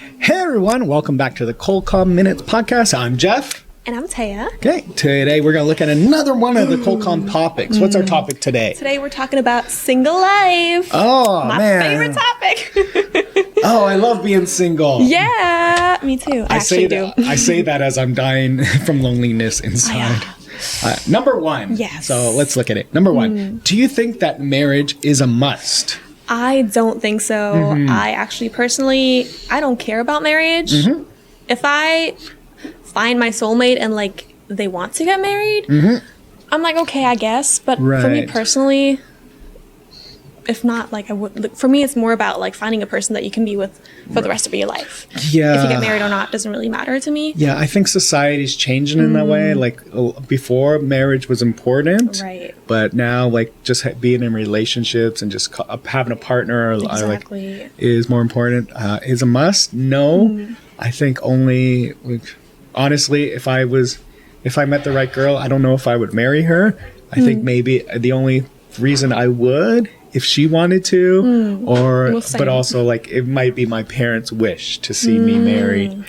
Hey everyone, welcome back to the Cold Call Minutes podcast. I'm Jeff. And I'm Taya. Okay, today we're going to look at another one of the Cold Call topics. What's our topic today? Today we're talking about single life. Oh, My man. favorite topic. Oh, I love being single. Yeah, me too. I actually do. I say that as I'm dying from loneliness inside. Number one. Yes. So let's look at it. Number one. Do you think that marriage is a must? I don't think so. I actually personally, I don't care about marriage. If I find my soulmate and like they want to get married, I'm like, okay, I guess. But for me personally, if not, like I would. For me, it's more about like finding a person that you can be with for the rest of your life. Yeah. If you get married or not doesn't really matter to me. Yeah, I think society's changing in that way. Like before, marriage was important, Right. But now, like just being in relationships and just having a partner, Exactly. is more important. Is a must? No, I think only. Honestly, if I met the right girl, I don't know if I would marry her. I think maybe the only reason I would, if she wanted to, but also like it might be my parents' wish to see me married.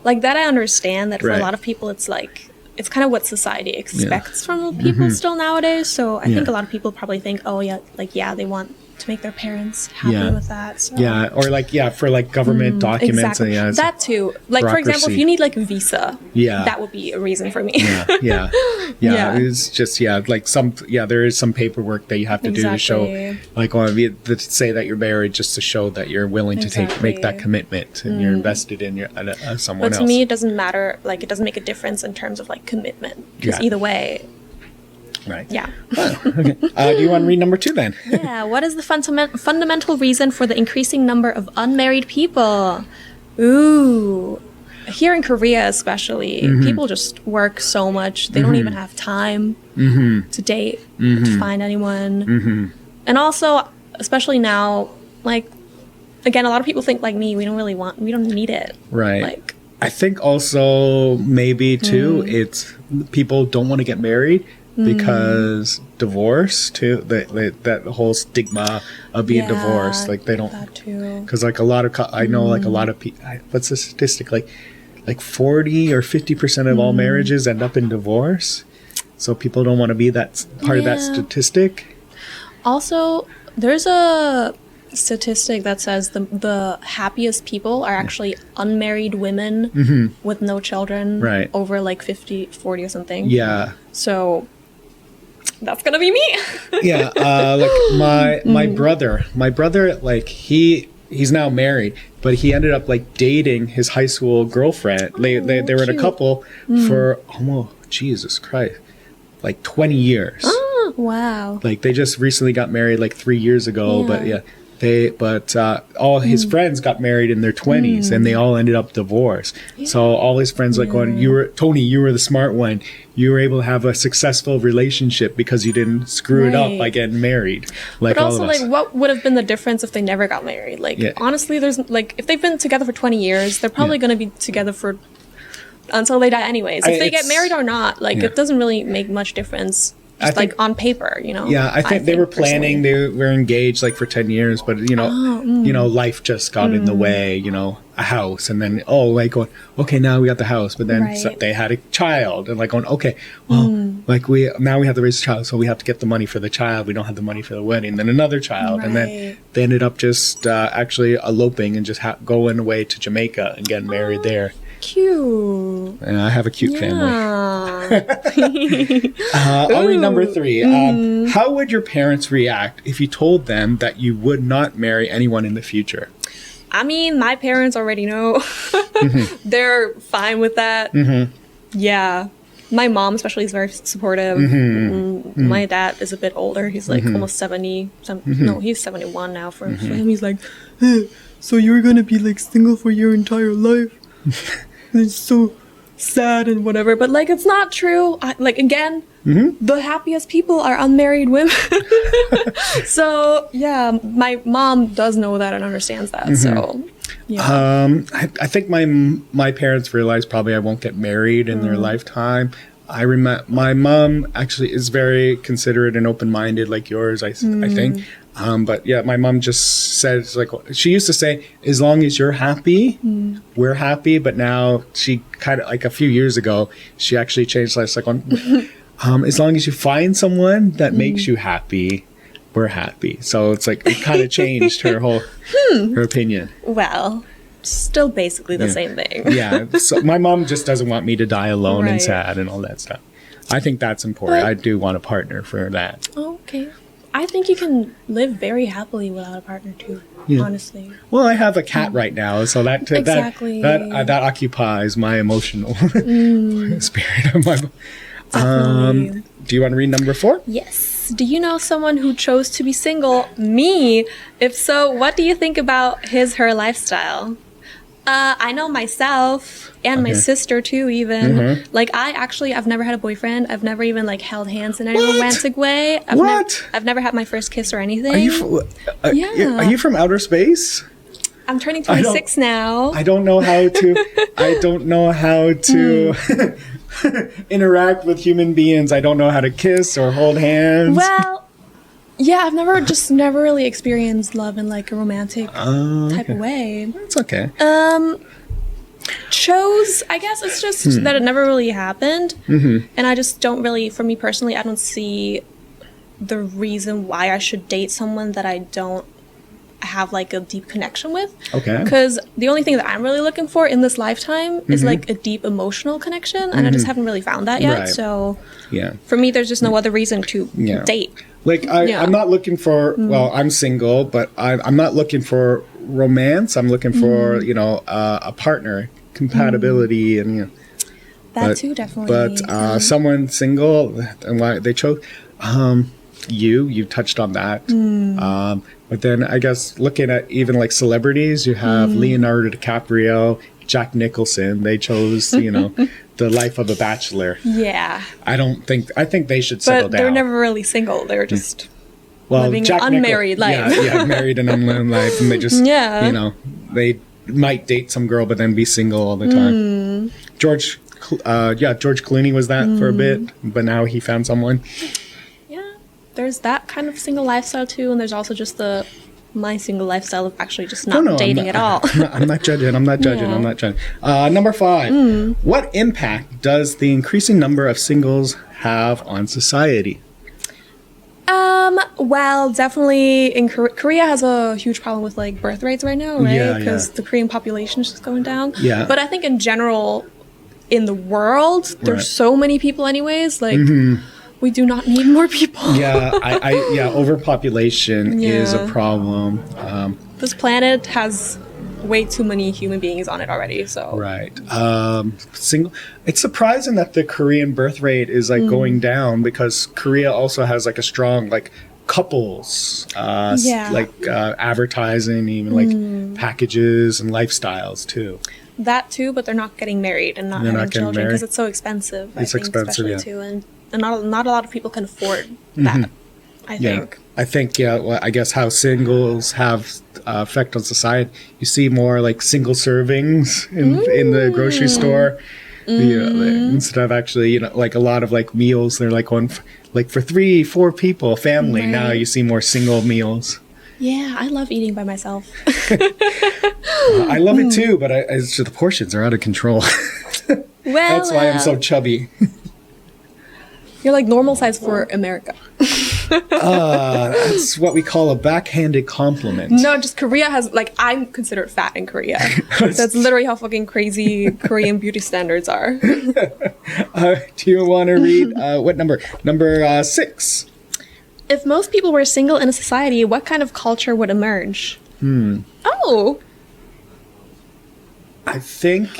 Like that, I understand that for a lot of people, it's like it's kind of what society expects from people still nowadays. So I think a lot of people probably think, oh yeah, like they want to make their parents happy with that. So. Yeah, or like for like government documents. Exactly. And, that too. Like for example, if you need like a visa, that would be a reason for me. Yeah. It's just like there is some paperwork that you have to do to show, like to say that you're married, just to show that you're willing to make that commitment and you're invested in someone else. But to me, it doesn't matter. Like it doesn't make a difference in terms of like commitment. Because either way. Right. Yeah. Oh, okay. Do you want to read number 2 then? Yeah. What is the fundamental reason for the increasing number of unmarried people? Ooh. Here in Korea especially, people just work so much. They don't even have time to date, to find anyone. And also, especially now, like, again, a lot of people think like me, we don't need it. Right. Like, I think also maybe too, it's people don't want to get married because divorce too, that whole stigma of being divorced, like they don't, because like a lot of I know like a lot of people, what's the statistic, like 40 or 50% of all marriages end up in divorce, so people don't want to be that part of that statistic. Also, there's a statistic that says the happiest people are actually unmarried women with no children, over like 50, 40 or something. So that's gonna be me. Like my brother, like he's now married, but he ended up like dating his high school girlfriend. They were in a couple for Jesus Christ, like 20 years. Oh, wow. Like they just recently got married like 3 years ago, but all his friends got married in their 20s and they all ended up divorced. So all his friends like going, you were the smart one. You were able to have a successful relationship because you didn't screw it up by getting married. Like, but also, all of us. Like, what would have been the difference if they never got married? Like, honestly, there's like, if they've been together for 20 years, they're probably going to be together for until they die anyways. If they get married or not, like, it doesn't really make much difference. Just like on paper, you know. Yeah, I think they were planning. They were engaged like for 10 years, but you know, life just got in the way. You know, a house, and then going, okay, now we got the house, but then they had a child, and like going, okay, well, like we have to raise a child, so we have to get the money for the child. We don't have the money for the wedding. Then another child, and then they ended up just actually eloping and just going away to Jamaica and getting married there. Cute. And I have a cute family. I'll read number 3. How would your parents react if you told them that you would not marry anyone in the future? I mean, my parents already know. They're fine with that. Yeah. My mom especially is very supportive. My dad is a bit older. He's like almost 70. No, he's 71 now. For him, he's like, hey, so you're going to be like single for your entire life? It's so sad and whatever, but like it's not true. The happiest people are unmarried women. So yeah, my mom does know that and understands that. So yeah. I think my parents realize probably I won't get married in their lifetime. I remember my mom actually is very considerate and open-minded like yours. I think But yeah, my mom just says, like, she used to say, as long as you're happy, we're happy. But now she kind of, like a few years ago, she actually changed life. Like, as long as you find someone that makes you happy, we're happy. So it's like, it kind of changed her whole, her opinion. Well, still basically the same thing. Yeah. So my mom just doesn't want me to die alone and sad and all that stuff. I think that's important. I do want a partner for that. Okay. I think you can live very happily without a partner too, honestly. Well, I have a cat right now, so that Exactly. that occupies my emotional spirit of my. Do you want to read number 4? Yes. Do you know someone who chose to be single? Me. If so, what do you think about her lifestyle? I know myself and my sister too, even. Like, I've never had a boyfriend. I've never even, like, held hands in any romantic way. I've never had my first kiss or anything. Are you from outer space? I'm turning 26 now. I don't know how to interact with human beings. I don't know how to kiss or hold hands. Well, yeah, I've never really experienced love in, like, a romantic type of way. It's okay. Chose, I guess it's just that it never really happened. And I just don't really, for me personally, I don't see the reason why I should date someone that I don't have, like, a deep connection with. Okay. Because the only thing that I'm really looking for in this lifetime is, like, a deep emotional connection, and I just haven't really found that yet. Right. So Yeah. for me, there's just no other reason to date. Like, I'm not looking for, well, I'm single, but I'm not looking for romance. I'm looking for, a partner, compatibility, and, That too, definitely. But someone single, and why they chose, you touched on that. But then I guess looking at even like celebrities, you have Leonardo DiCaprio, Jack Nicholson. They chose, the life of a bachelor. Yeah. I think they should settle down. But they're never really single. They're just living Jack an unmarried life. Yeah, married and unmarried life. And they just, they might date some girl, but then be single all the time. George Clooney was that for a bit, but now he found someone. Yeah. There's that kind of single lifestyle too, and there's also just my single lifestyle of actually just not dating at all. I'm not judging. I'm not judging. Number 5. What impact does the increasing number of singles have on society? Well, definitely in Korea has a huge problem with, like, birth rates right now, right? Because the Korean population is just going down. Yeah. But I think in general, in the world, there's so many people anyways, like, we do not need more people. Overpopulation is a problem. This planet has way too many human beings on it already, so. Right. It's surprising that the Korean birth rate is, like, going down, because Korea also has, like, a strong, like, couples, advertising, even, like, packages and lifestyles, too. That, too, but they're not getting married and not having children, because it's so expensive, I think, especially, too, and not a lot of people can afford that, I think. I think, I guess how singles have effect on society. You see more, like, single servings in the grocery store. Instead of actually, like, a lot of, like, meals, they're, like, for 3-4 people, family. Right. Now you see more single meals. Yeah, I love eating by myself. I love it too, but it's just the portions are out of control. That's why I'm so chubby. You're like normal size for America. That's what we call a backhanded compliment. No, just Korea has, like, I'm considered fat in Korea. That's literally how fucking crazy Korean beauty standards are. Do you want to read what number? Number 6. If most people were single in a society, what kind of culture would emerge? Oh. I think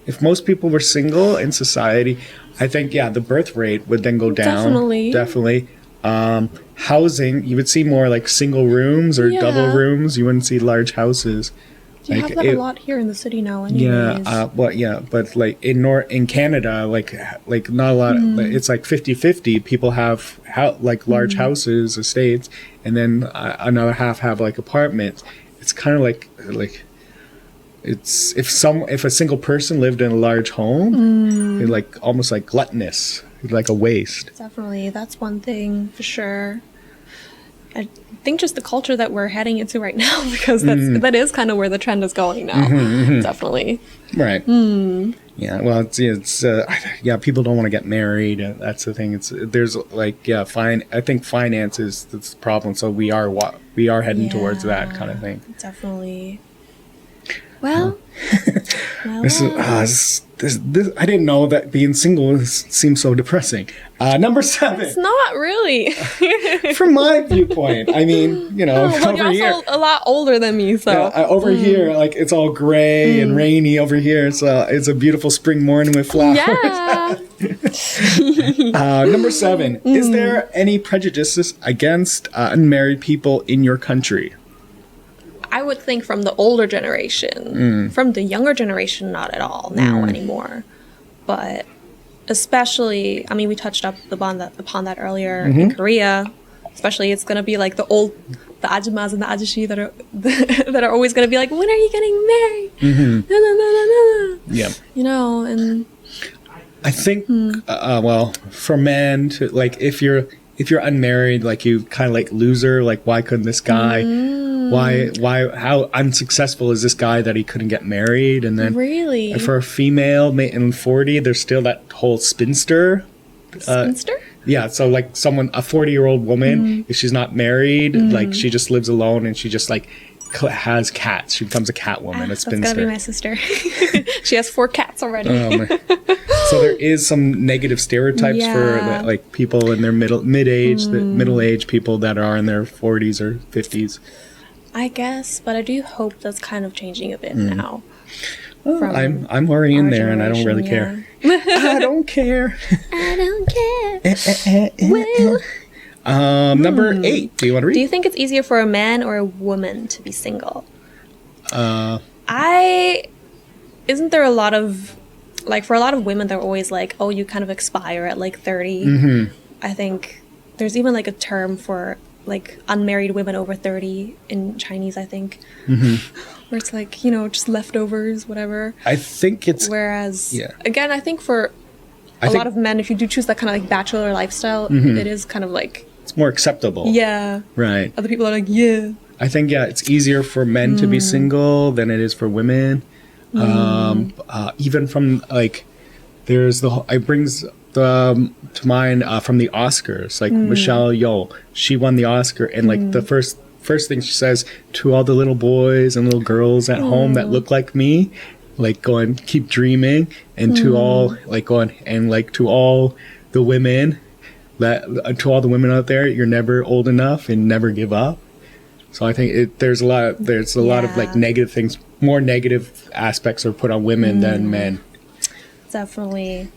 if most people were single in society, I think, the birth rate would then go down. Definitely. Housing, you would see more, like, single rooms or double rooms. You wouldn't see large houses. You have that a lot here in the city now anyways. But like in Canada, like not a lot, it's like 50-50. People have large houses, estates, and then another half have, like, apartments. It's kind of like it's if a single person lived in a large home, it's like almost like gluttonous, like a waste. Definitely, that's one thing for sure. I think just the culture that we're heading into right now, because that is kind of where the trend is going now. Definitely. Right. Yeah. Well, it's people don't want to get married. That's the thing. There's like, I think finance is the problem. So we are heading towards that kind of thing. Definitely. Well, this, I didn't know that being single seems so depressing. Number 7. It's not really. From my viewpoint, I mean, well, over you're here, also a lot older than me, so over here, like it's all gray and rainy over here. So it's a beautiful spring morning with flowers. Yeah. Number 7. Is there any prejudices against unmarried people in your country? I would think from the older generation. From the younger generation, not at all now anymore. But especially, I mean, we touched upon that earlier in Korea. Especially, it's going to be like the ajumas and the ajushi that are always going to be like, when are you getting married? Yeah. And I think, for men, to, like, if you're unmarried, like, you kind of like loser, like, why couldn't this guy, how unsuccessful is this guy that he couldn't get married? And then really, for a female in 40, there's still that whole spinster. Spinster? Yeah, so like a 40-year-old woman, if she's not married, like she just lives alone and she just like has cats. She becomes a cat woman, a spinster. That's gonna be my sister. She has 4 cats already. So there is some negative stereotypes for like people in their middle-aged people that are in their 40s or 50s. I guess, but I do hope that's kind of changing a bit now. Well, I'm already in there, and I don't really care. I don't care. I don't care. Well. Number 8. Do you want to read? Do you think it's easier for a man or a woman to be single? Isn't there a lot of, like, for a lot of women, they're always like, oh, you kind of expire at like 30. I think there's even like a term for like unmarried women over 30 in Chinese, I think. Where it's like, just leftovers, whatever. I think it's... Whereas, again, I think for a lot of men, if you do choose that kind of like bachelor lifestyle, it is kind of like... It's more acceptable. Yeah. Right. Other people are like, yeah. I think, it's easier for men to be single than it is for women. Even from, like, there's it brings to mind from the Oscars, like Michelle Yeoh, she won the Oscar, and like the first thing she says to all the little boys and little girls at home that look like me, like going, keep dreaming, and to all the women out there, you're never old enough and never give up. So I think there's a lot of like negative things, more negative aspects are put on women than men. Definitely.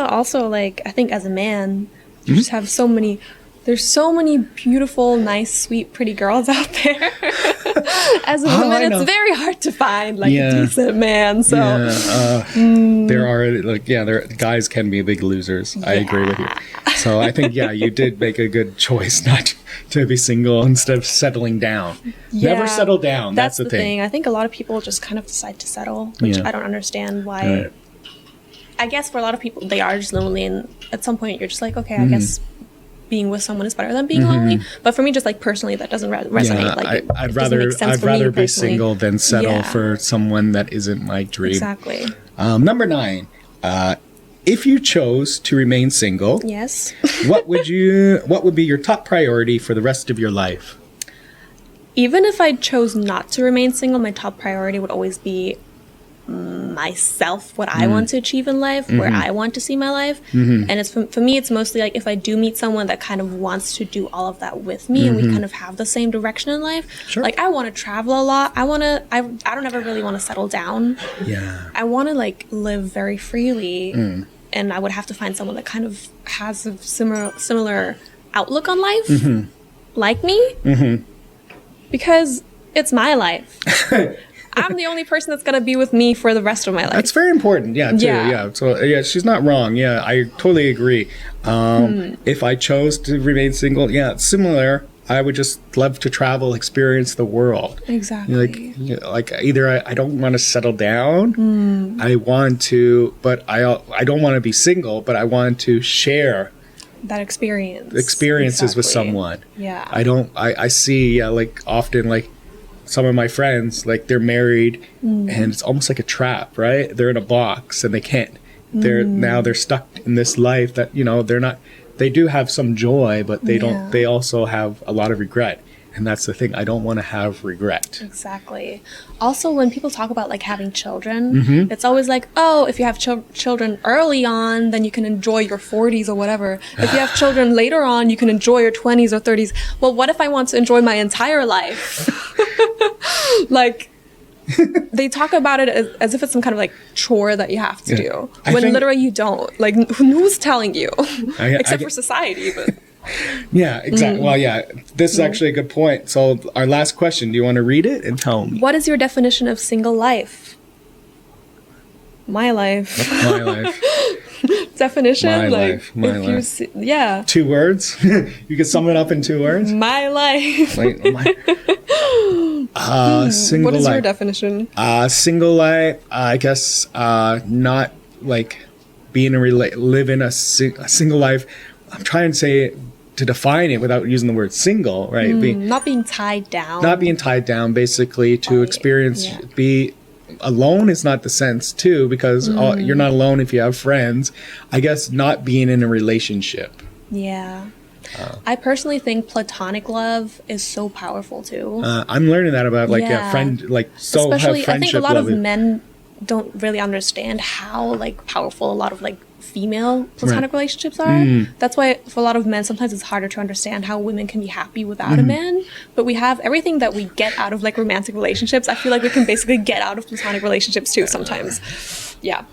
Also, like, I think as a man, you just have there's so many beautiful, nice, sweet, pretty girls out there. As a woman, it's very hard to find like a decent man. So there are guys can be big losers. I agree with you. So I think you did make a good choice not to be single instead of settling down. Never settle down. That's the thing. I think a lot of people just kind of decide to settle, which I don't understand why. Right. I guess for a lot of people, they are just lonely, and at some point you're just like, okay, I guess being with someone is better than being lonely. But for me, just like personally, that doesn't resonate. Like, I'd rather be single than settle for someone that isn't my dream. Exactly. Number 9. If you chose to remain single, yes, what would be your top priority for the rest of your life? Even if I chose not to remain single, my top priority would always be myself, what I want to achieve in life, where I want to see my life. And it's for me, it's mostly like if I do meet someone that kind of wants to do all of that with me and we kind of have the same direction in life. Sure. Like, I want to travel a lot. I don't ever really want to settle down. Yeah. I want to like live very freely. And I would have to find someone that kind of has a similar outlook on life, like me, because it's my life. I'm the only person that's going to be with me for the rest of my life. That's very important. Yeah, too. Yeah. So, she's not wrong. Yeah, I totally agree. If I chose to remain single, similar. I would just love to travel, experience the world. Exactly. Like either I don't want to settle down. I want to, but I don't want to be single, but I want to share that experience. Experiences with Exactly. someone. Yeah. I see, like, often, like, some of my friends, like, they're married and it's almost like a trap, right? They're in a box and they can't, they're stuck in this life that, you know, they do have some joy, but they also have a lot of regret. And that's the thing. I don't want to have regret. Exactly. Also, when people talk about like having children, it's always like, oh, if you have children early on, then you can enjoy your 40s or whatever. If you have children later on, you can enjoy your 20s or 30s. Well, what if I want to enjoy my entire life? Like, they talk about it as if it's some kind of like chore that you have to do, when literally you don't. Like, who's telling you? Except for society, but... Yeah, exactly. Well, yeah, this is actually a good point. So our last question, do you want to read it and tell me? What is your definition of single life? My life. My life. Definition? My like, life. My if you life. see, yeah. 2 words? You can sum it up in 2 words? My life. Like, single What is life. your definition? Single life, I guess, not like being living a single life. I'm trying to say to define it without using the word single, right? Not being tied down. Not being tied down, basically, to experience, be alone is not the sense, too, because you're not alone if you have friends. I guess not being in a relationship. Yeah. I personally think platonic love is so powerful, too. I'm learning that about, like, a friend, like, so especially, have friendship I think a lot love. of men don't really understand how, like, powerful a lot of, like, female platonic relationships are. That's why for a lot of men sometimes it's harder to understand how women can be happy without a man, but we have everything that we get out of like romantic relationships. I feel like we can basically get out of platonic relationships too sometimes. Yeah,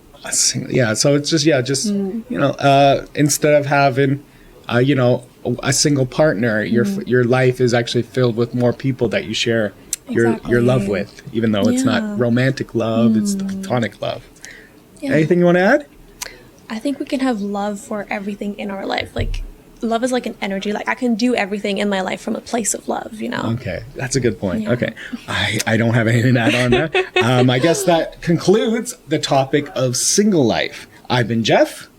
so it's just you know, instead of having you know, a single partner, your life is actually filled with more people that you share your love with, even though it's not romantic love, it's the platonic love. Anything you want to add? I think we can have love for everything in our life. Like, love is like an energy. Like, I can do everything in my life from a place of love, you know? Okay, that's a good point. Okay, I don't have anything to add on that. I guess that concludes the topic of single life. I've been Jeff.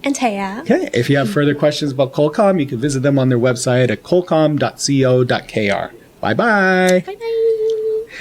And Taya. Okay, if you have further questions about Colcom, you can visit them on their website at colcom.co.kr. Bye-bye. Bye-bye.